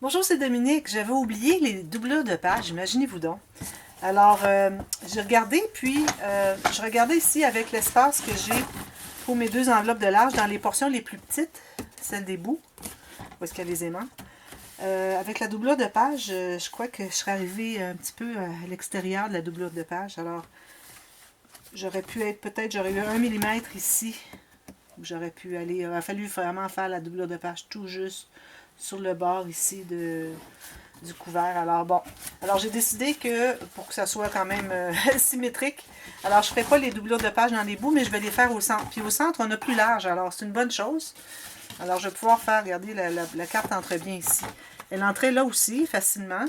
Bonjour, c'est Dominique. J'avais oublié les doublures de page, imaginez-vous donc. Alors, j'ai regardé, puis je regardais ici avec l'espace que j'ai pour mes deux enveloppes de large dans les portions les plus petites, celles des bouts, où est-ce qu'il y a les aimants. Avec la doublure de page, je crois que je serais arrivée un petit peu à l'extérieur de la doublure de page. Alors, j'aurais pu être, peut-être, j'aurais eu 1 mm ici, où j'aurais pu aller. Il a fallu vraiment faire la doublure de page tout juste sur le bord ici du couvert. Alors bon, alors j'ai décidé que pour que ça soit quand même symétrique, alors je ne ferai pas les doublures de page dans les bouts, mais je vais les faire au centre. Puis au centre, on a plus large, alors c'est une bonne chose. Alors je vais pouvoir faire, regardez, la carte entre bien ici. Elle entrait là aussi, facilement.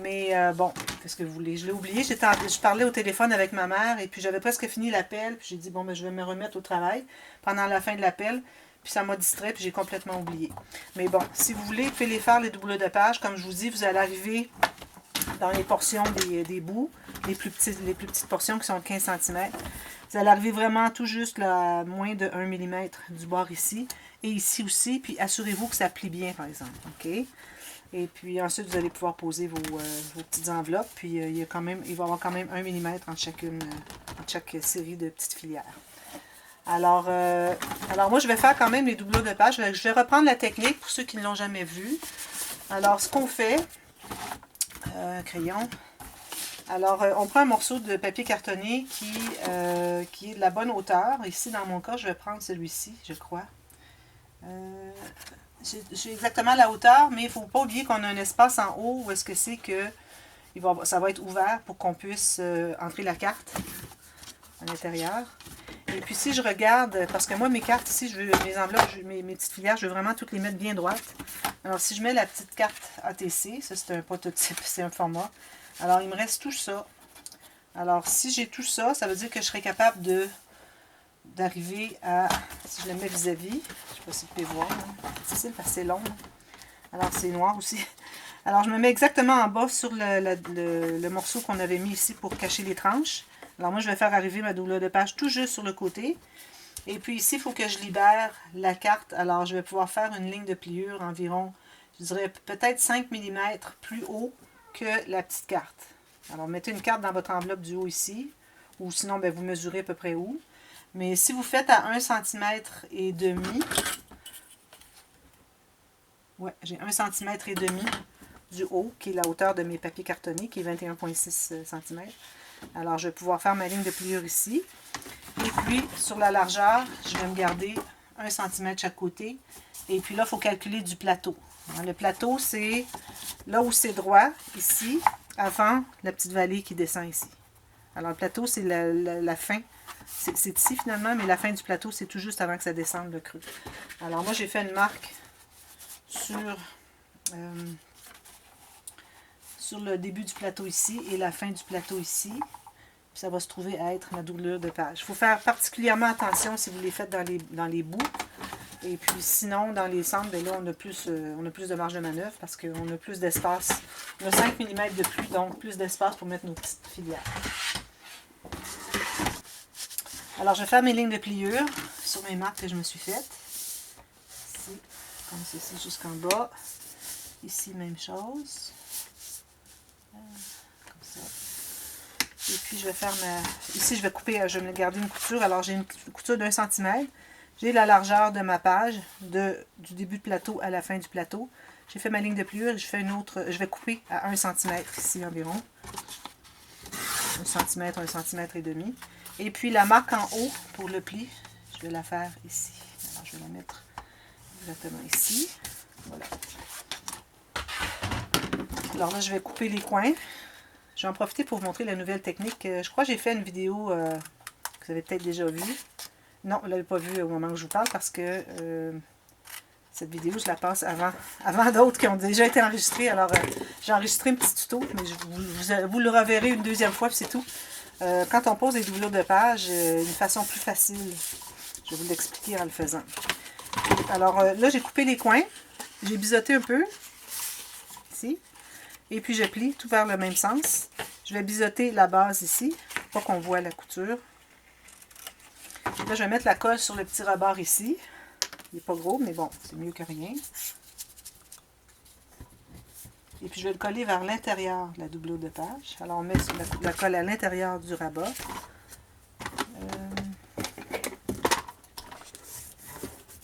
Mais bon, qu'est-ce que vous voulez? Je l'ai oublié. Je parlais au téléphone avec ma mère et puis j'avais presque fini l'appel. Puis j'ai dit, bon, ben, je vais me remettre au travail pendant la fin de l'appel. Puis ça m'a distrait, puis j'ai complètement oublié. Mais bon, si vous voulez, vous pouvez les faire, les doublures de page. Comme je vous dis, vous allez arriver dans les portions des bouts, les plus petites portions qui sont de 15 cm. Vous allez arriver vraiment tout juste là, moins de 1 mm du bord ici. Et ici aussi, puis assurez-vous que ça plie bien, par exemple. OK? Et puis ensuite, vous allez pouvoir poser vos petites enveloppes. Puis il va y avoir quand même 1 mm entre chaque série de petites filières. Alors moi, je vais faire quand même les doublures de page. Je vais reprendre la technique pour ceux qui ne l'ont jamais vu. Alors, ce qu'on fait, crayon. Alors, on prend un morceau de papier cartonné qui est de la bonne hauteur. Ici, dans mon cas, je vais prendre celui-ci, je crois. J'ai exactement la hauteur, mais il ne faut pas oublier qu'on a un espace en haut où est-ce que c'est que ça va être ouvert pour qu'on puisse entrer la carte à l'intérieur. Et puis si je regarde, parce que moi mes cartes ici, je veux mes enveloppes, mes petites filières, je veux vraiment toutes les mettre bien droites. Alors si je mets la petite carte ATC, ça c'est un prototype, c'est un format. Alors il me reste tout ça. Alors si j'ai tout ça, ça veut dire que je serai capable d'arriver à, si je le mets vis-à-vis, je ne sais pas si vous pouvez voir, c'est difficile parce que c'est long. Alors c'est noir aussi. Alors je me mets exactement en bas sur le morceau qu'on avait mis ici pour cacher les tranches. Alors moi je vais faire arriver ma doublure de page tout juste sur le côté. Et puis ici il faut que je libère la carte. Alors je vais pouvoir faire une ligne de pliure environ, je dirais peut-être 5 mm plus haut que la petite carte. Alors mettez une carte dans votre enveloppe du haut ici. Ou sinon ben, vous mesurez à peu près où. Mais si vous faites à 1,5 cm, ouais, j'ai 1,5 cm du haut, qui est la hauteur de mes papiers cartonnés, qui est 21,6 cm. Alors, je vais pouvoir faire ma ligne de pliure ici. Et puis, sur la largeur, je vais me garder 1 cm chaque côté. Et puis là, il faut calculer du plateau. Le plateau, c'est là où c'est droit, ici, avant la petite vallée qui descend ici. Alors, le plateau, c'est la fin. C'est ici, finalement, mais la fin du plateau, c'est tout juste avant que ça descende le creux. Alors, moi, j'ai fait une marque sur le début du plateau ici et la fin du plateau ici. Puis ça va se trouver à être ma doublure de page. Il faut faire particulièrement attention si vous les faites dans les bouts. Et puis sinon, dans les centres, ben là, on a plus de marge de manœuvre parce qu'on a plus d'espace. On a 5 mm de plus, donc plus d'espace pour mettre nos petites filières. Alors, je vais faire mes lignes de pliure sur mes marques que je me suis faites. Ici, comme ceci jusqu'en bas. Ici, même chose. Comme ça. Et puis, je vais faire ici, je vais couper, je vais me garder une couture. Alors, j'ai une couture d'1 cm. J'ai la largeur de ma page, du début de plateau à la fin du plateau. J'ai fait ma ligne de pliure et je fais une autre. Je vais couper à 1 cm ici environ. 1 cm, 1 cm et demi. Et puis, la marque en haut pour le pli, je vais la faire ici. Alors, je vais la mettre exactement ici. Voilà. Alors là, je vais couper les coins. Je vais en profiter pour vous montrer la nouvelle technique. Je crois que j'ai fait une vidéo que vous avez peut-être déjà vue. Non, vous ne l'avez pas vue au moment où je vous parle parce que cette vidéo, je la passe avant d'autres qui ont déjà été enregistrées. Alors, j'ai enregistré un petit tuto, mais vous le reverrez une deuxième fois, puis c'est tout. Quand on pose des doublures de page, d'une façon plus facile, je vais vous l'expliquer en le faisant. Alors là, j'ai coupé les coins. J'ai biseauté un peu, ici. Et puis, je plie tout vers le même sens. Je vais biseauter la base ici, pour pas qu'on voit la couture. Là, je vais mettre la colle sur le petit rebord ici. Il n'est pas gros, mais bon, c'est mieux que rien. Et puis je vais le coller vers l'intérieur de la doublure de page. Alors on met la colle à l'intérieur du rabat.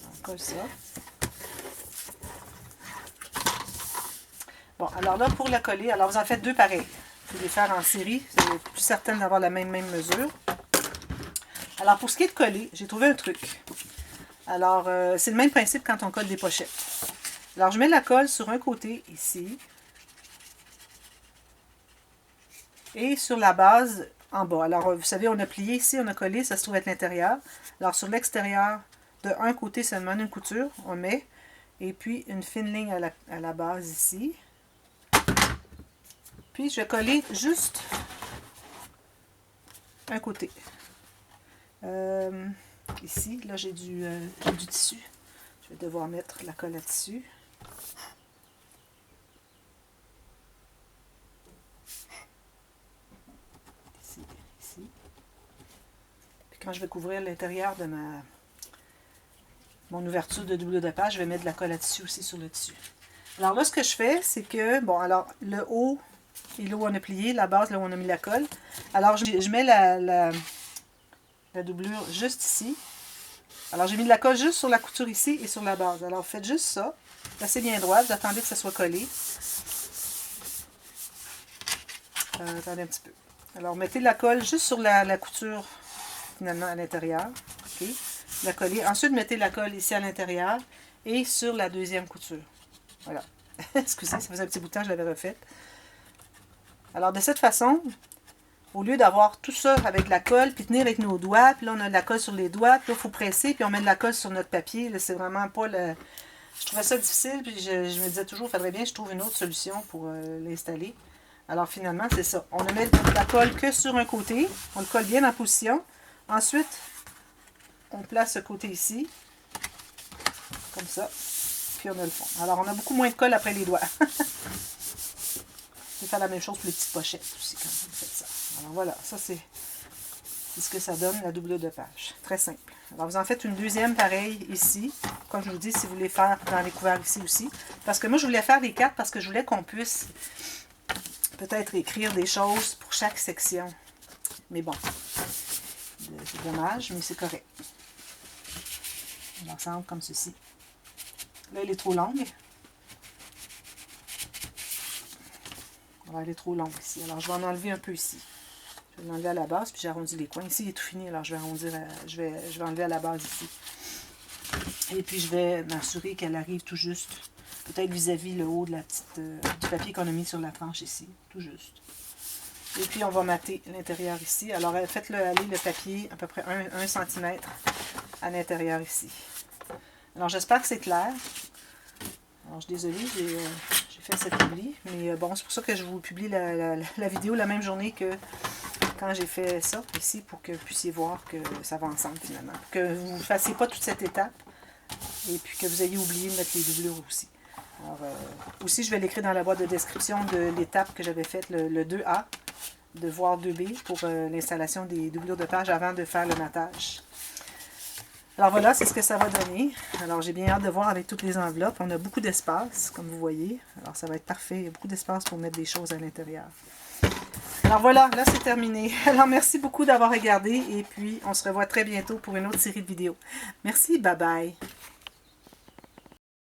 On colle ça. Bon, alors là, pour la coller, alors vous en faites deux pareils. Vous pouvez les faire en série, c'est plus certain d'avoir la même mesure. Alors, pour ce qui est de coller, j'ai trouvé un truc. Alors, c'est le même principe quand on colle des pochettes. Alors, je mets la colle sur un côté, ici. Et sur la base, en bas. Alors, vous savez, on a plié ici, on a collé, ça se trouve être l'intérieur. Alors, sur l'extérieur, de un côté seulement une couture, on met. Et puis, une fine ligne à la base ici. Puis, je vais coller juste un côté. Ici, là, j'ai du tissu. Je vais devoir mettre la colle là-dessus. Ici. Puis quand je vais couvrir l'intérieur de mon ouverture de doublure de page, je vais mettre de la colle là-dessus aussi sur le dessus. Alors là, ce que je fais, c'est que, bon, alors, le haut et là où on a plié, la base, là où on a mis la colle. Alors, je mets la doublure juste ici. Alors, j'ai mis de la colle juste sur la couture ici et sur la base. Alors, faites juste ça. Placez bien droit. Vous attendez que ça soit collé. Attendez un petit peu. Alors, mettez la colle juste sur la couture, finalement, à l'intérieur. OK. La coller. Ensuite, mettez la colle ici à l'intérieur et sur la deuxième couture. Voilà. Excusez, ça faisait un petit bout de temps, je l'avais refaite. Alors, de cette façon, au lieu d'avoir tout ça avec la colle, puis tenir avec nos doigts, puis là, on a de la colle sur les doigts, puis là, il faut presser, puis on met de la colle sur notre papier. C'est vraiment pas le... Je trouvais ça difficile, puis je me disais toujours, il faudrait bien que je trouve une autre solution pour l'installer. Alors, finalement, c'est ça. On ne met de la colle que sur un côté. On le colle bien en position. Ensuite, on place ce côté ici, comme ça, puis on a le fond. Alors, on a beaucoup moins de colle après les doigts. Je vais faire la même chose pour les petites pochettes aussi quand vous faites ça. Alors voilà, ça c'est ce que ça donne, la doublure de page. Très simple. Alors vous en faites une deuxième pareille ici. Comme je vous dis, si vous voulez faire dans les couverts ici aussi. Parce que moi je voulais faire les quatre parce que je voulais qu'on puisse peut-être écrire des choses pour chaque section. Mais bon, c'est dommage, mais c'est correct. Alors ça rentre comme ceci. Là, elle est trop longue. Elle est trop longue ici. Alors, je vais en enlever un peu ici. Je vais l'enlever à la base, puis j'arrondis les coins. Ici, il est tout fini, alors je vais arrondir, je vais enlever à la base ici. Et puis, je vais m'assurer qu'elle arrive tout juste, peut-être vis-à-vis le haut de la petite, du papier qu'on a mis sur la tranche ici, tout juste. Et puis, on va mater l'intérieur ici. Alors, faites-le aller le papier à peu près 1 cm à l'intérieur ici. Alors, j'espère que c'est clair. Alors, je suis désolée, j'ai fait cet oubli, mais bon, c'est pour ça que je vous publie la vidéo la même journée que quand j'ai fait ça ici, pour que vous puissiez voir que ça va ensemble finalement. Que vous ne fassiez pas toute cette étape, et puis que vous ayez oublié de mettre les doublures aussi. Alors, aussi, je vais l'écrire dans la boîte de description de l'étape que j'avais faite, le 2A, de voire 2B, pour l'installation des doublures de page avant de faire le matage. Alors voilà, c'est ce que ça va donner. Alors j'ai bien hâte de voir avec toutes les enveloppes. On a beaucoup d'espace, comme vous voyez. Alors ça va être parfait. Il y a beaucoup d'espace pour mettre des choses à l'intérieur. Alors voilà, là c'est terminé. Alors merci beaucoup d'avoir regardé et puis on se revoit très bientôt pour une autre série de vidéos. Merci, bye bye.